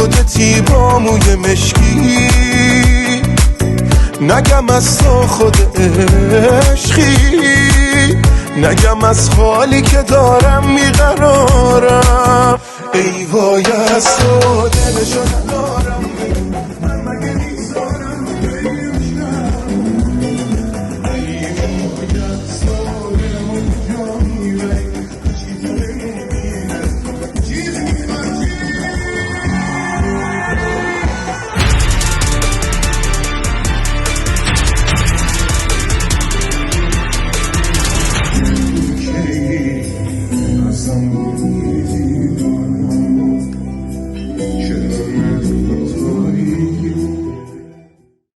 خودتی با موی مشکی، نگم از تو خود عشقی، نگم از حالی که دارم میقرارم. ای وای از تو دلشو ندارم، من مگه میذارم بریشم. ای وای از تو دلمون جا میره، چیزی نمیگیره، چیزی میخواد. ازم بودی دیوانم، چرا